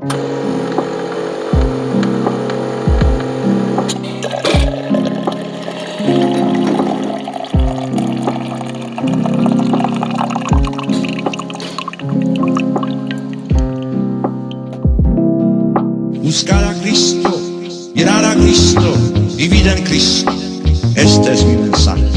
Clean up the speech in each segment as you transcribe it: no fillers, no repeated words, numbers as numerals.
Buscar a Cristo, mirar a Cristo y vida en Cristo. Este es mi mensaje.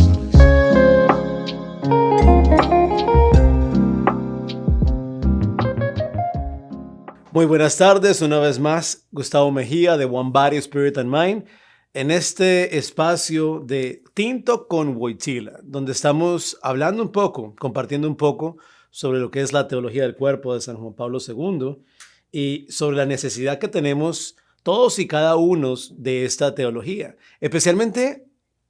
Muy buenas tardes, una vez más, Gustavo Mejía de One Body, Spirit and Mind, en este espacio de Tinto con Wojtyla, donde estamos hablando un poco, compartiendo un poco sobre lo que es la teología del cuerpo de San Juan Pablo II y sobre la necesidad que tenemos todos y cada uno de esta teología, especialmente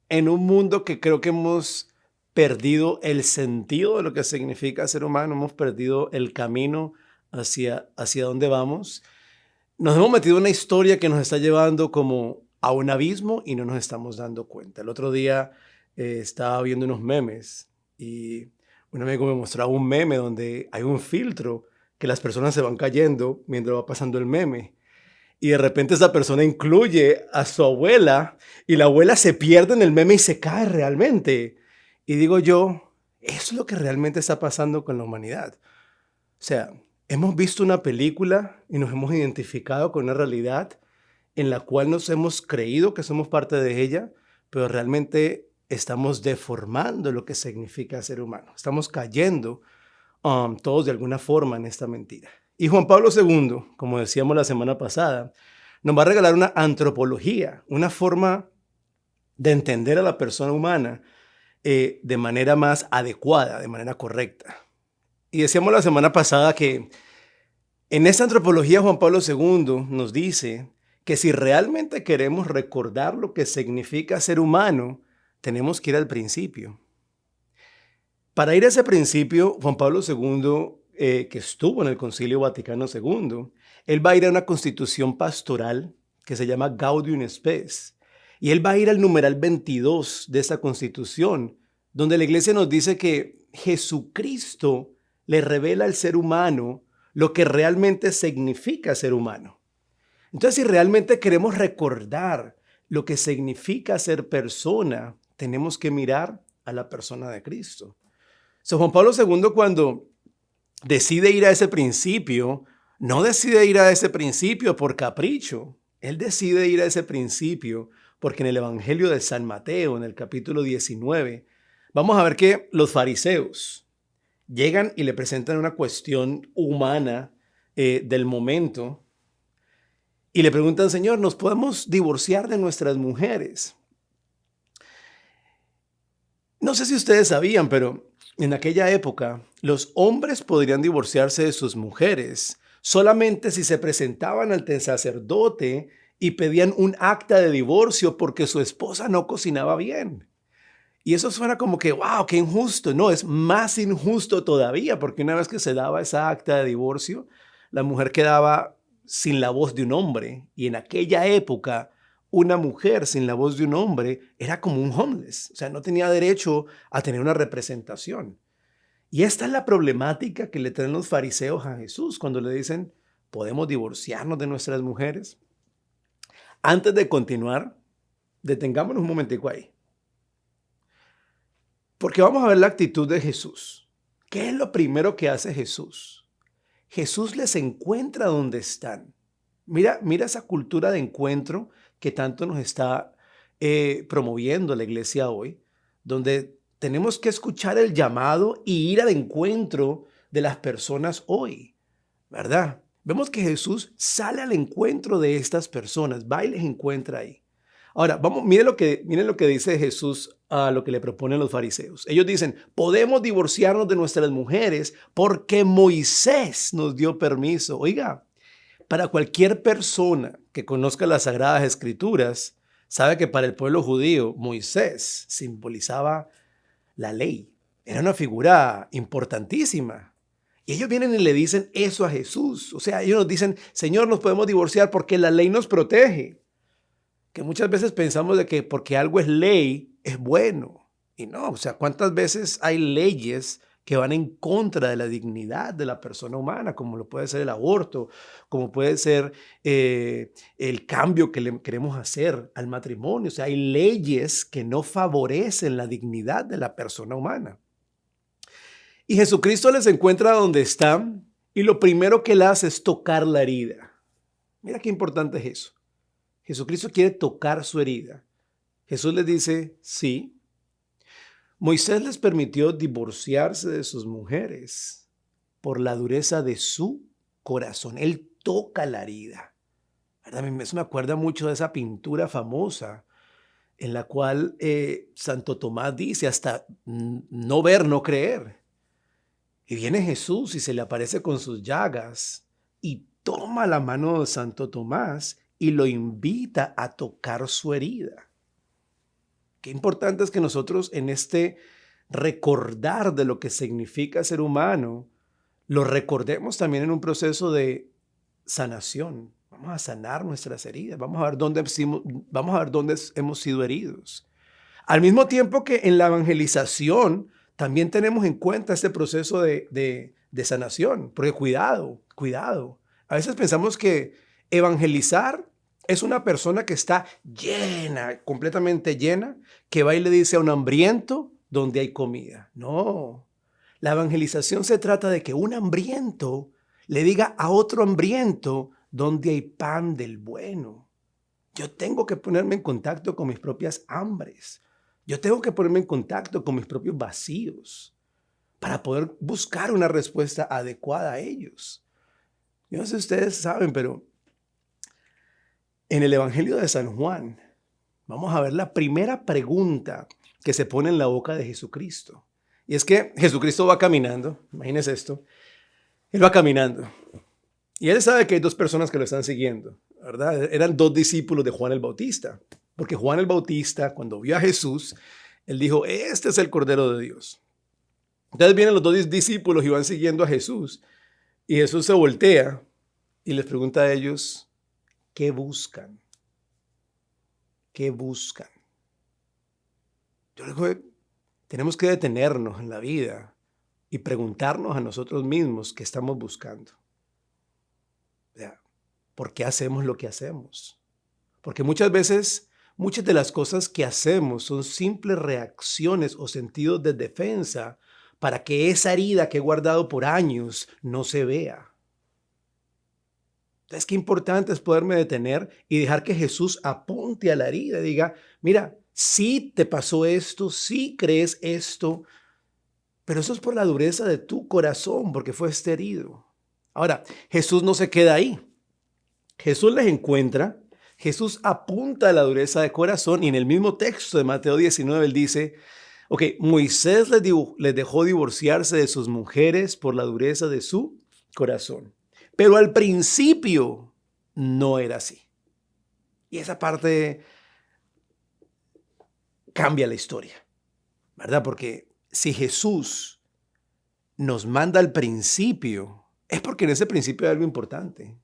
en un mundo que creo que hemos perdido el sentido de lo que significa ser humano, hemos perdido el camino hacia dónde vamos. Nos hemos metido en una historia que nos está llevando como a un abismo y no nos estamos dando cuenta. El otro día estaba viendo unos memes y un amigo me mostraba un meme donde hay un filtro que las personas se van cayendo mientras va pasando el meme. Y de repente esa persona incluye a su abuela y la abuela se pierde en el meme y se cae realmente. Y digo yo, eso es lo que realmente está pasando con la humanidad. O sea, hemos visto una película y nos hemos identificado con una realidad en la cual nos hemos creído que somos parte de ella, pero realmente estamos deformando lo que significa ser humano. Estamos cayendo todos de alguna forma en esta mentira. Y Juan Pablo II, como decíamos la semana pasada, nos va a regalar una antropología, una forma de entender a la persona humana de manera más adecuada, de manera correcta. Y decíamos la semana pasada que en esta antropología Juan Pablo II nos dice que si realmente queremos recordar lo que significa ser humano, tenemos que ir al principio. Para ir a ese principio, Juan Pablo II, que estuvo en el Concilio Vaticano II, él va a ir a una constitución pastoral que se llama Gaudium Spes. Y él va a ir al numeral 22 de esa constitución, donde la iglesia nos dice que Jesucristo le revela al ser humano lo que realmente significa ser humano. Entonces, si realmente queremos recordar lo que significa ser persona, tenemos que mirar a la persona de Cristo. Juan Pablo II, cuando decide ir a ese principio, no decide ir a ese principio por capricho. Él decide ir a ese principio porque en el Evangelio de San Mateo, en el capítulo 19, vamos a ver que los fariseos llegan y le presentan una cuestión humana del momento y le preguntan, Señor, ¿nos podemos divorciar de nuestras mujeres? No sé si ustedes sabían, pero en aquella época los hombres podrían divorciarse de sus mujeres solamente si se presentaban ante el sacerdote y pedían un acta de divorcio porque su esposa no cocinaba bien. Y eso suena como que, wow, qué injusto. No, es más injusto todavía, porque una vez que se daba esa acta de divorcio, la mujer quedaba sin la voz de un hombre. Y en aquella época, una mujer sin la voz de un hombre era como un homeless. O sea, no tenía derecho a tener una representación. Y esta es la problemática que le traen los fariseos a Jesús cuando le dicen, ¿podemos divorciarnos de nuestras mujeres? Antes de continuar, detengámonos un momentico ahí. Porque vamos a ver la actitud de Jesús. ¿Qué es lo primero que hace Jesús? Jesús les encuentra donde están. Mira esa cultura de encuentro que tanto nos está promoviendo la iglesia hoy, donde tenemos que escuchar el llamado y ir al encuentro de las personas hoy, ¿verdad? Vemos que Jesús sale al encuentro de estas personas, va y les encuentra ahí. Ahora, miren lo que dice Jesús a lo que le proponen los fariseos. Ellos dicen, podemos divorciarnos de nuestras mujeres porque Moisés nos dio permiso. Oiga, para cualquier persona que conozca las Sagradas Escrituras, sabe que para el pueblo judío, Moisés simbolizaba la ley. Era una figura importantísima. Y ellos vienen y le dicen eso a Jesús. O sea, ellos nos dicen, Señor, nos podemos divorciar porque la ley nos protege. Que muchas veces pensamos de que porque algo es ley, es bueno. Y no, o sea, ¿cuántas veces hay leyes que van en contra de la dignidad de la persona humana, como lo puede ser el aborto, como puede ser el cambio que le queremos hacer al matrimonio. O sea, hay leyes que no favorecen la dignidad de la persona humana. Y Jesucristo les encuentra donde están y lo primero que él hace es tocar la herida. Mira qué importante es eso. Jesucristo quiere tocar su herida. Jesús les dice, sí, Moisés les permitió divorciarse de sus mujeres por la dureza de su corazón. Él toca la herida. ¿Verdad? Eso me acuerda mucho de esa pintura famosa en la cual Santo Tomás dice hasta no ver, no creer. Y viene Jesús y se le aparece con sus llagas y toma la mano de Santo Tomás y lo invita a tocar su herida. Qué importante es que nosotros en este recordar de lo que significa ser humano, lo recordemos también en un proceso de sanación. Vamos a sanar nuestras heridas, vamos a ver dónde hemos sido heridos. Al mismo tiempo que en la evangelización también tenemos en cuenta este proceso de sanación, porque cuidado. A veces pensamos que evangelizar es una persona que está llena, completamente llena, que va y le dice a un hambriento donde hay comida. No, la evangelización se trata de que un hambriento le diga a otro hambriento donde hay pan del bueno. Yo tengo que ponerme en contacto con mis propias hambres. Yo tengo que ponerme en contacto con mis propios vacíos para poder buscar una respuesta adecuada a ellos. Yo no sé si ustedes saben, pero en el Evangelio de San Juan, vamos a ver la primera pregunta que se pone en la boca de Jesucristo. Y es que Jesucristo va caminando, imagínense esto, él va caminando y él sabe que hay dos personas que lo están siguiendo, ¿verdad? Eran dos discípulos de Juan el Bautista, porque Juan el Bautista, cuando vio a Jesús, él dijo, este es el Cordero de Dios. Entonces vienen los dos discípulos y van siguiendo a Jesús y Jesús se voltea y les pregunta a ellos, ¿qué buscan? ¿Qué buscan? Yo digo, tenemos que detenernos en la vida y preguntarnos a nosotros mismos qué estamos buscando. ¿Por qué hacemos lo que hacemos? Porque muchas veces, muchas de las cosas que hacemos son simples reacciones o sentidos de defensa para que esa herida que he guardado por años no se vea. Entonces, qué importante es poderme detener y dejar que Jesús apunte a la herida y diga, mira, sí te pasó esto, sí crees esto, pero eso es por la dureza de tu corazón, porque fuiste herido. Ahora, Jesús no se queda ahí. Jesús les encuentra, Jesús apunta a la dureza de corazón y en el mismo texto de Mateo 19 él dice, ok, Moisés les dejó divorciarse de sus mujeres por la dureza de su corazón. Pero al principio no era así. Y esa parte cambia la historia, ¿verdad? Porque si Jesús nos manda al principio, es porque en ese principio hay algo importante.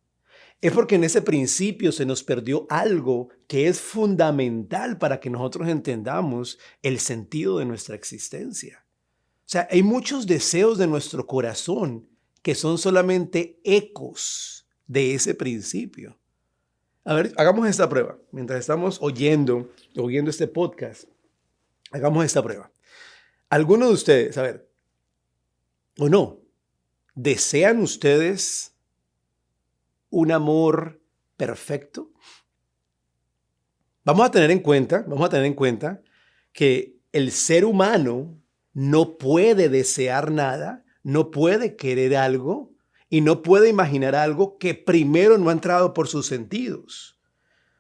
Es porque en ese principio se nos perdió algo que es fundamental para que nosotros entendamos el sentido de nuestra existencia. O sea, hay muchos deseos de nuestro corazón que son solamente ecos de ese principio. A ver, hagamos esta prueba. Mientras estamos oyendo este podcast, hagamos esta prueba. ¿Alguno de ustedes, a ver, o no, desean ustedes un amor perfecto? Vamos a tener en cuenta que el ser humano no puede desear nada, no puede querer algo y no puede imaginar algo que primero no ha entrado por sus sentidos,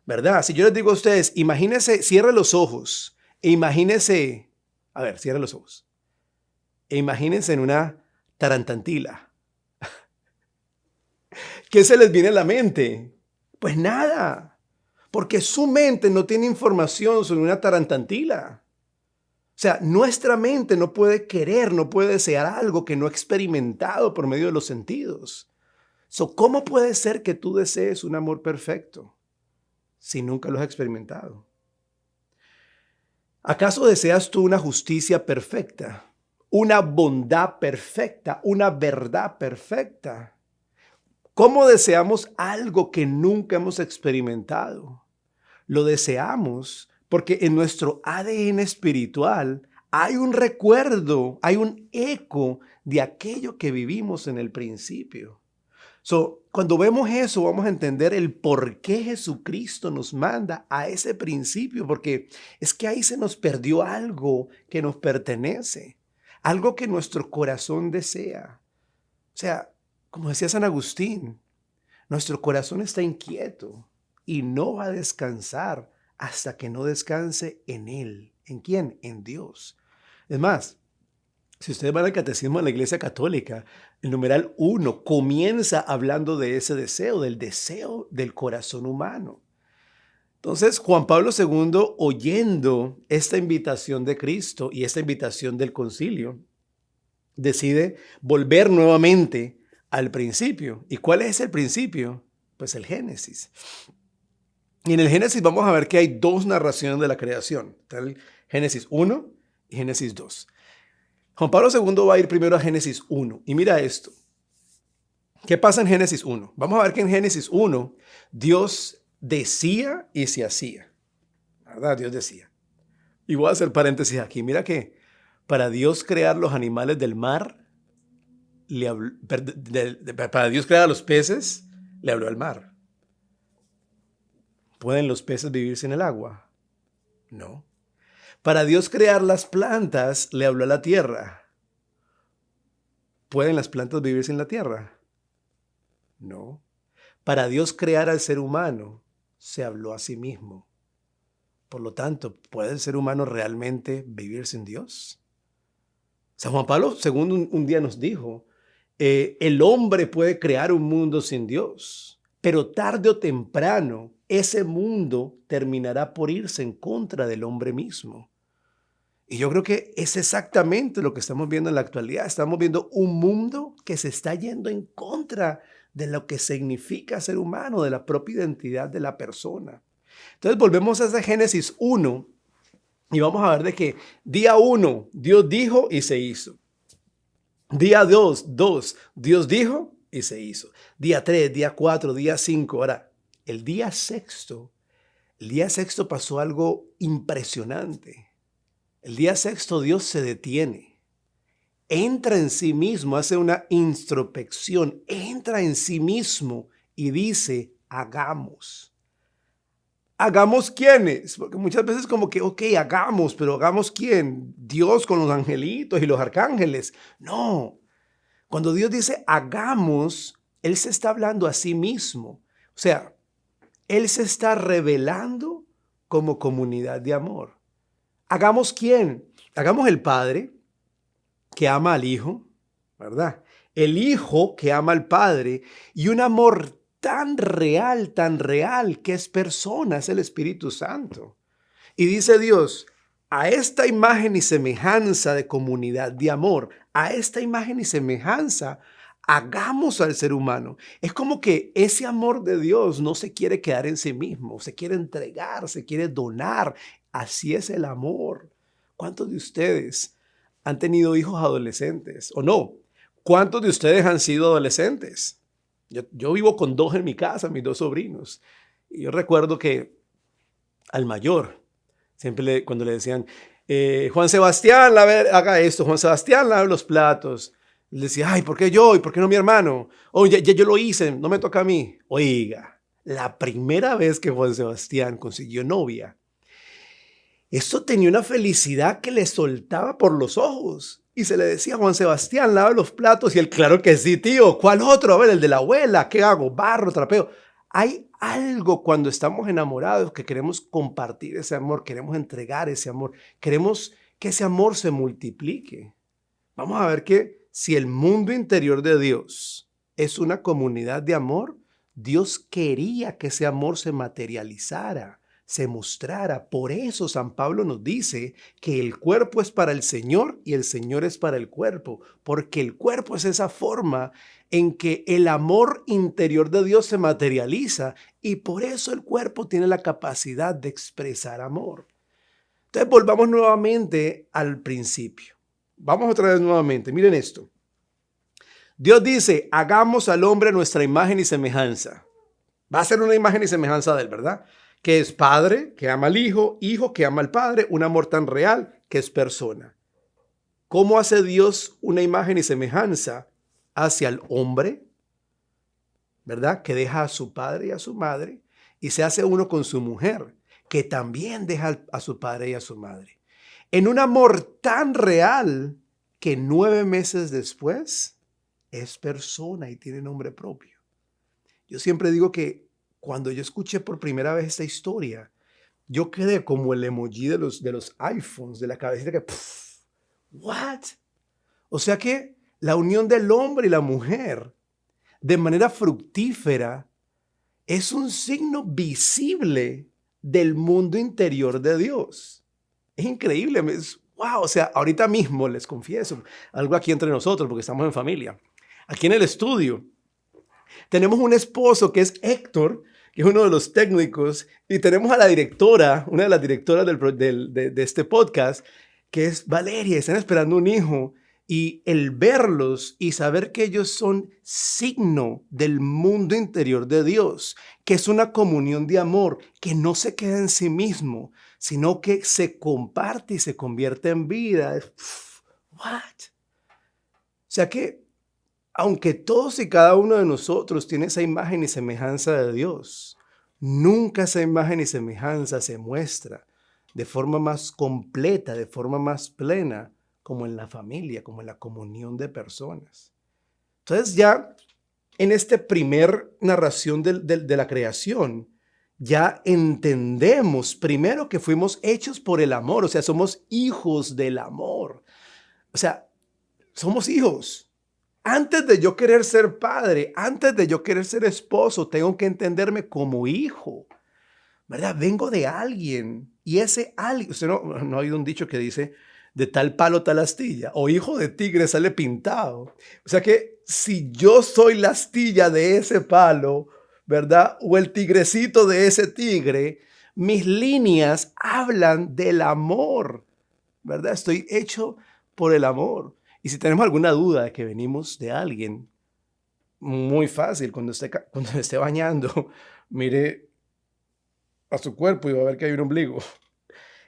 ¿verdad? Si yo les digo a ustedes, imagínense, cierren los ojos e imagínense, a ver, cierren los ojos e imagínense en una tarantantila. ¿Qué se les viene a la mente? Pues nada, porque su mente no tiene información sobre una tarantantila. O sea, nuestra mente no puede querer, no puede desear algo que no ha experimentado por medio de los sentidos. ¿Cómo puede ser que tú desees un amor perfecto si nunca lo has experimentado? ¿Acaso deseas tú una justicia perfecta una bondad perfecta, una verdad perfecta. ¿Cómo deseamos algo que nunca hemos experimentado? Lo deseamos porque en nuestro ADN espiritual hay un recuerdo, hay un eco de aquello que vivimos en el principio. Cuando vemos eso, vamos a entender el por qué Jesucristo nos manda a ese principio, porque es que ahí se nos perdió algo que nos pertenece, algo que nuestro corazón desea. O sea, como decía San Agustín, nuestro corazón está inquieto y no va a descansar hasta que no descanse en Él. ¿En quién? En Dios. Es más, si ustedes van al catecismo de la Iglesia Católica, el numeral 1 comienza hablando de ese deseo, del deseo del corazón humano. Entonces, Juan Pablo II, oyendo esta invitación de Cristo y esta invitación del concilio, decide volver nuevamente al principio. ¿Y cuál es el principio? Pues el Génesis. Y en el Génesis vamos a ver que hay dos narraciones de la creación. Está el Génesis 1 y Génesis 2. Juan Pablo II va a ir primero a Génesis 1. Y mira esto. ¿Qué pasa en Génesis 1? Vamos a ver que en Génesis 1 Dios decía y se hacía. ¿Verdad? Dios decía. Y voy a hacer paréntesis aquí. Mira que para Dios crear los animales del mar, para Dios crear a los peces, le habló al mar. ¿Pueden los peces vivir sin el agua? No. Para Dios crear las plantas, le habló a la tierra. ¿Pueden las plantas vivir sin la tierra? No. Para Dios crear al ser humano, se habló a sí mismo. Por lo tanto, ¿puede el ser humano realmente vivir sin Dios? San Juan Pablo II un día nos dijo, el hombre puede crear un mundo sin Dios, pero tarde o temprano ese mundo terminará por irse en contra del hombre mismo. Y yo creo que es exactamente lo que estamos viendo en la actualidad. Estamos viendo un mundo que se está yendo en contra de lo que significa ser humano, de la propia identidad de la persona. Entonces volvemos a ese Génesis 1 y vamos a ver de que día 1 Dios dijo y se hizo. Día 2, Dios dijo y se hizo. Día 3, día 4, día 5. Ahora, el día sexto pasó algo impresionante. El día sexto Dios se detiene, entra en sí mismo, hace una introspección, entra en sí mismo y dice, hagamos. ¿Hagamos quiénes? Porque muchas veces como que, ok, hagamos, pero ¿hagamos quién? Dios con los angelitos y los arcángeles. No, cuando Dios dice hagamos, Él se está hablando a sí mismo. O sea, Él se está revelando como comunidad de amor. ¿Hagamos quién? Hagamos el Padre que ama al Hijo, ¿verdad? El Hijo que ama al Padre y un amor tan real, que es persona, es el Espíritu Santo. Y dice Dios, a esta imagen y semejanza de comunidad de amor, a esta imagen y semejanza, hagamos al ser humano. Es como que ese amor de Dios no se quiere quedar en sí mismo, se quiere entregar, se quiere donar. Así es el amor. ¿Cuántos de ustedes han tenido hijos adolescentes o no? ¿Cuántos de ustedes han sido adolescentes? Yo vivo con 2 en mi casa, mis 2 sobrinos. Y yo recuerdo que al mayor, siempre cuando le decían, Juan Sebastián, haga esto, Juan Sebastián, lave los platos. Le decía, ay, ¿por qué yo? ¿Y por qué no mi hermano? Oh, ya yo lo hice, no me toca a mí. Oiga, la primera vez que Juan Sebastián consiguió novia, esto tenía una felicidad que le soltaba por los ojos. Y se le decía, Juan Sebastián, lava los platos. Y él, claro que sí, tío. ¿Cuál otro? A ver, el de la abuela. ¿Qué hago? Barro, trapeo. Hay algo cuando estamos enamorados que queremos compartir ese amor, queremos entregar ese amor, queremos que ese amor se multiplique. Vamos a ver que si el mundo interior de Dios es una comunidad de amor, Dios quería que ese amor se materializara, se mostrara. Por eso San Pablo nos dice que el cuerpo es para el Señor y el Señor es para el cuerpo, porque el cuerpo es esa forma en que el amor interior de Dios se materializa y por eso el cuerpo tiene la capacidad de expresar amor. Entonces volvamos nuevamente al principio. Vamos otra vez nuevamente. Miren esto. Dios dice, hagamos al hombre a nuestra imagen y semejanza. Va a ser una imagen y semejanza de él, ¿verdad? Que es padre, que ama al hijo, hijo que ama al padre, un amor tan real que es persona. ¿Cómo hace Dios una imagen y semejanza hacia el hombre? ¿Verdad? Que deja a su padre y a su madre y se hace uno con su mujer, que también deja a su padre y a su madre. En un amor tan real que 9 meses después es persona y tiene nombre propio. Yo siempre digo que cuando yo escuché por primera vez esta historia, yo quedé como el emoji de los iPhones, de la cabecita que, ¿what? O sea que la unión del hombre y la mujer de manera fructífera es un signo visible del mundo interior de Dios. Es increíble. Wow, o sea, ahorita mismo les confieso algo aquí entre nosotros porque estamos en familia. Aquí en el estudio tenemos un esposo que es Héctor, que es uno de los técnicos, y tenemos a la directora, una de las directoras de este podcast, que es Valeria. Están esperando un hijo. Y el verlos y saber que ellos son signo del mundo interior de Dios, que es una comunión de amor, que no se queda en sí mismo, sino que se comparte y se convierte en vida. What? O sea que, aunque todos y cada uno de nosotros tiene esa imagen y semejanza de Dios, nunca esa imagen y semejanza se muestra de forma más completa, de forma más plena, como en la familia, como en la comunión de personas. Entonces ya en esta primer narración de la creación, ya entendemos primero que fuimos hechos por el amor, o sea, somos hijos del amor. O sea, somos hijos. Antes de yo querer ser padre, antes de yo querer ser esposo, tengo que entenderme como hijo, ¿verdad? Vengo de alguien y ese alguien, usted no ha oído un dicho que dice, de tal palo tal astilla, o hijo de tigre sale pintado. O sea que si yo soy la astilla de ese palo, ¿verdad? O el tigrecito de ese tigre, mis líneas hablan del amor, ¿verdad? Estoy hecho por el amor. Y si tenemos alguna duda de que venimos de alguien, muy fácil, cuando esté bañando, mire a su cuerpo y va a ver que hay un ombligo.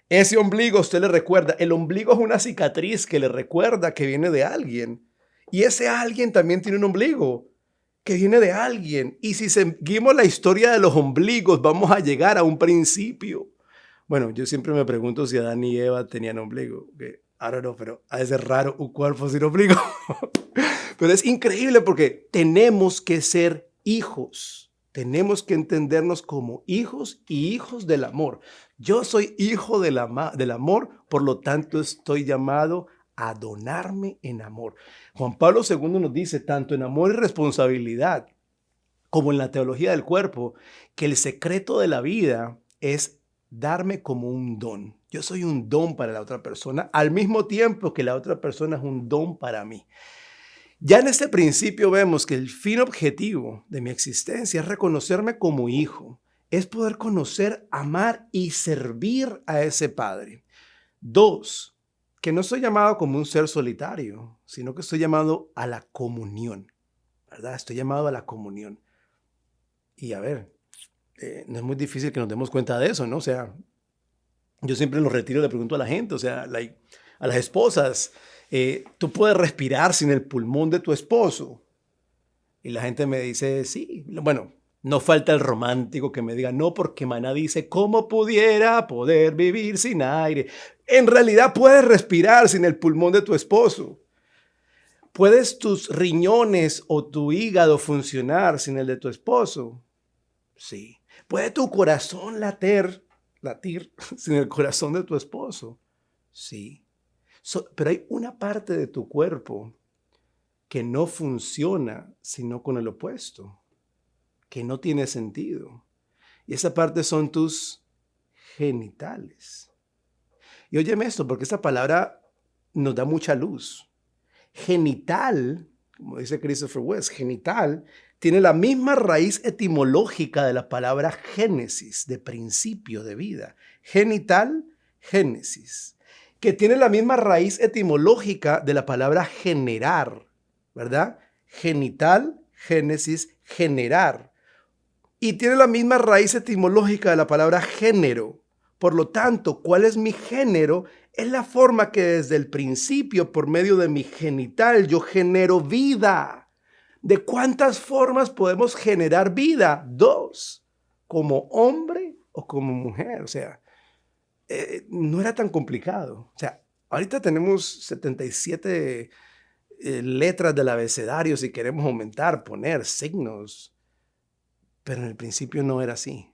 Ese ombligo usted le recuerda, el ombligo es una cicatriz que le recuerda que viene de alguien. Y ese alguien también tiene un ombligo que viene de alguien. Y si seguimos la historia de los ombligos, vamos a llegar a un principio. Bueno, yo siempre me pregunto si Adán y Eva tenían ombligo. Que, I don't know, pero ha de ser raro un cuerpo sin ombligo. Pero es increíble porque tenemos que ser hijos. Tenemos que entendernos como hijos y hijos del amor. Yo soy hijo del amor, por lo tanto estoy llamado a donarme en amor. Juan Pablo II nos dice, tanto en amor y responsabilidad, como en la teología del cuerpo, que el secreto de la vida es darme como un don. Yo soy un don para la otra persona, al mismo tiempo que la otra persona es un don para mí. Ya en este principio vemos que el fin objetivo de mi existencia es reconocerme como hijo, es poder conocer, amar y servir a ese Padre. 2, que no estoy llamado como un ser solitario, sino que estoy llamado a la comunión, ¿verdad? Estoy llamado a la comunión. Y a ver, no es muy difícil que nos demos cuenta de eso, ¿no? O sea, yo siempre en los retiros le pregunto a la gente, o sea, a las esposas, tú puedes respirar sin el pulmón de tu esposo. Y la gente me dice, sí. Bueno, no falta el romántico que me diga, no, porque Maná dice, ¿cómo pudiera poder vivir sin aire? En realidad puedes respirar sin el pulmón de tu esposo. ¿Puedes tus riñones o tu hígado funcionar sin el de tu esposo? Sí. ¿Puede tu corazón latir sin el corazón de tu esposo? Sí. Pero hay una parte de tu cuerpo que no funciona sino con el opuesto, que no tiene sentido. Y esa parte son tus genitales. Y óyeme esto, porque esta palabra nos da mucha luz. Genital, como dice Christopher West, genital, tiene la misma raíz etimológica de la palabra génesis, de principio de vida. Genital, génesis. que tiene la misma raíz etimológica de la palabra generar, ¿verdad? Genital, génesis, generar. Y tiene la misma raíz etimológica de la palabra género. Por lo tanto, ¿cuál es mi género? Es la forma que desde el principio, por medio de mi genital, yo genero vida. ¿De cuántas formas podemos generar vida? 2, como hombre o como mujer. O sea, no era tan complicado. O sea, ahorita tenemos 77 letras del abecedario si queremos aumentar, poner signos. Pero en el principio no era así,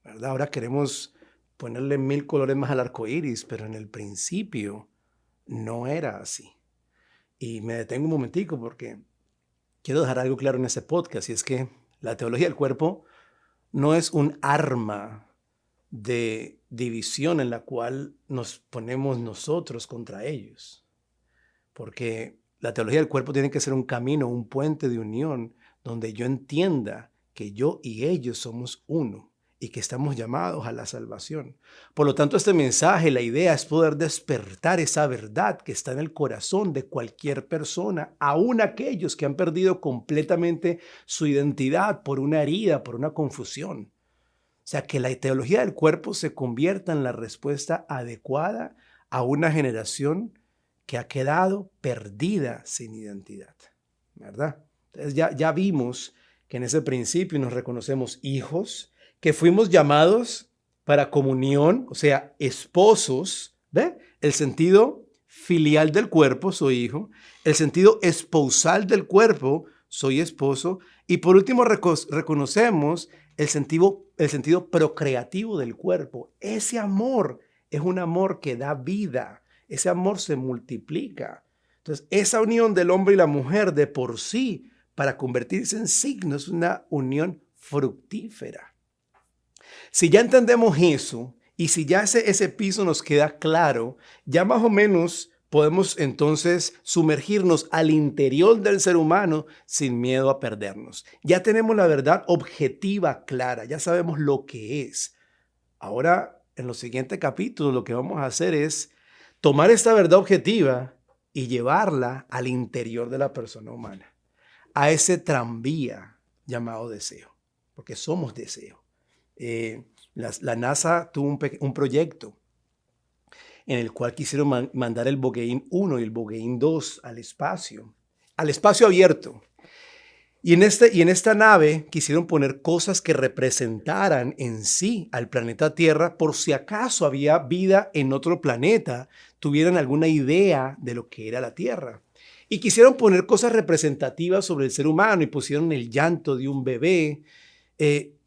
¿verdad? Ahora queremos ponerle 1000 colores más al arco iris, pero en el principio no era así. Y me detengo un momentico porque quiero dejar algo claro en este podcast, y es que la teología del cuerpo no es un arma de división en la cual nos ponemos nosotros contra ellos. Porque la teología del cuerpo tiene que ser un camino, un puente de unión, donde yo entienda que yo y ellos somos uno y que estamos llamados a la salvación. Por lo tanto, este mensaje, la idea es poder despertar esa verdad que está en el corazón de cualquier persona, aún aquellos que han perdido completamente su identidad por una herida, por una confusión. O sea, que la teología del cuerpo se convierta en la respuesta adecuada a una generación que ha quedado perdida sin identidad, ¿verdad? Entonces ya vimos que en ese principio nos reconocemos hijos, que fuimos llamados para comunión, o sea, esposos, ¿ve? El sentido filial del cuerpo, soy hijo. El sentido esposal del cuerpo, soy esposo. Y por último, reconocemos el sentido procreativo del cuerpo. Ese amor es un amor que da vida. Ese amor se multiplica. Entonces, esa unión del hombre y la mujer de por sí, para convertirse en signo, es una unión fructífera. Si ya entendemos eso y si ya ese piso nos queda claro, ya más o menos podemos entonces sumergirnos al interior del ser humano sin miedo a perdernos. Ya tenemos la verdad objetiva clara, ya sabemos lo que es. Ahora, en los siguientes capítulos, lo que vamos a hacer es tomar esta verdad objetiva y llevarla al interior de la persona humana, a ese tranvía llamado deseo, porque somos deseo. La NASA tuvo un proyecto en el cual quisieron mandar el Bogaín 1 y el Bogaín 2 al espacio abierto. Y en esta nave quisieron poner cosas que representaran en sí al planeta Tierra, por si acaso había vida en otro planeta, tuvieran alguna idea de lo que era la Tierra. Y quisieron poner cosas representativas sobre el ser humano y pusieron el llanto de un bebé,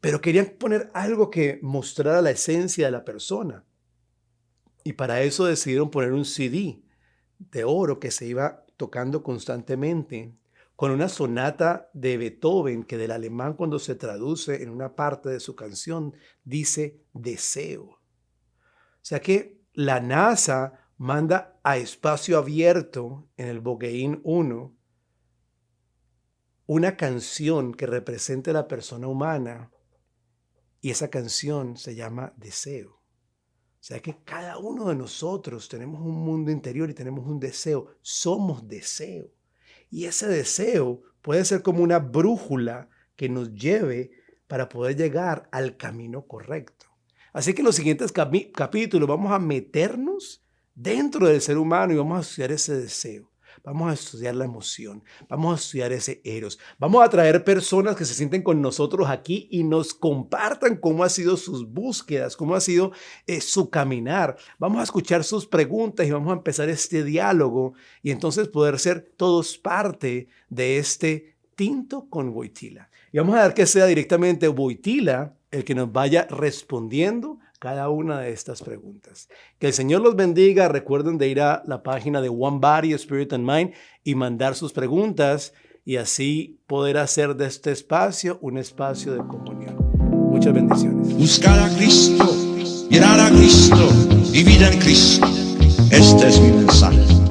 pero querían poner algo que mostrara la esencia de la persona. Y para eso decidieron poner un CD de oro que se iba tocando constantemente, con una sonata de Beethoven que del alemán, cuando se traduce en una parte de su canción, dice deseo. O sea que la NASA manda a espacio abierto en el Bogaín 1 una canción que represente a la persona humana, y esa canción se llama deseo. O sea que cada uno de nosotros tenemos un mundo interior y tenemos un deseo. Somos deseo. Y ese deseo puede ser como una brújula que nos lleve para poder llegar al camino correcto. Así que en los siguientes capítulos vamos a meternos dentro del ser humano y vamos a estudiar ese deseo. Vamos a estudiar la emoción, vamos a estudiar ese eros. Vamos a traer personas que se sienten con nosotros aquí y nos compartan cómo han sido sus búsquedas, cómo ha sido su caminar. Vamos a escuchar sus preguntas y vamos a empezar este diálogo y entonces poder ser todos parte de este Tinto con Wojtyla. Y vamos a dar que sea directamente Wojtyla el que nos vaya respondiendo cada una de estas preguntas. Que el Señor los bendiga. Recuerden de ir a la página de One Body, Spirit and Mind y mandar sus preguntas y así poder hacer de este espacio un espacio de comunión. Muchas bendiciones. Buscar a Cristo, mirar a Cristo y vida en Cristo. Este es mi mensaje.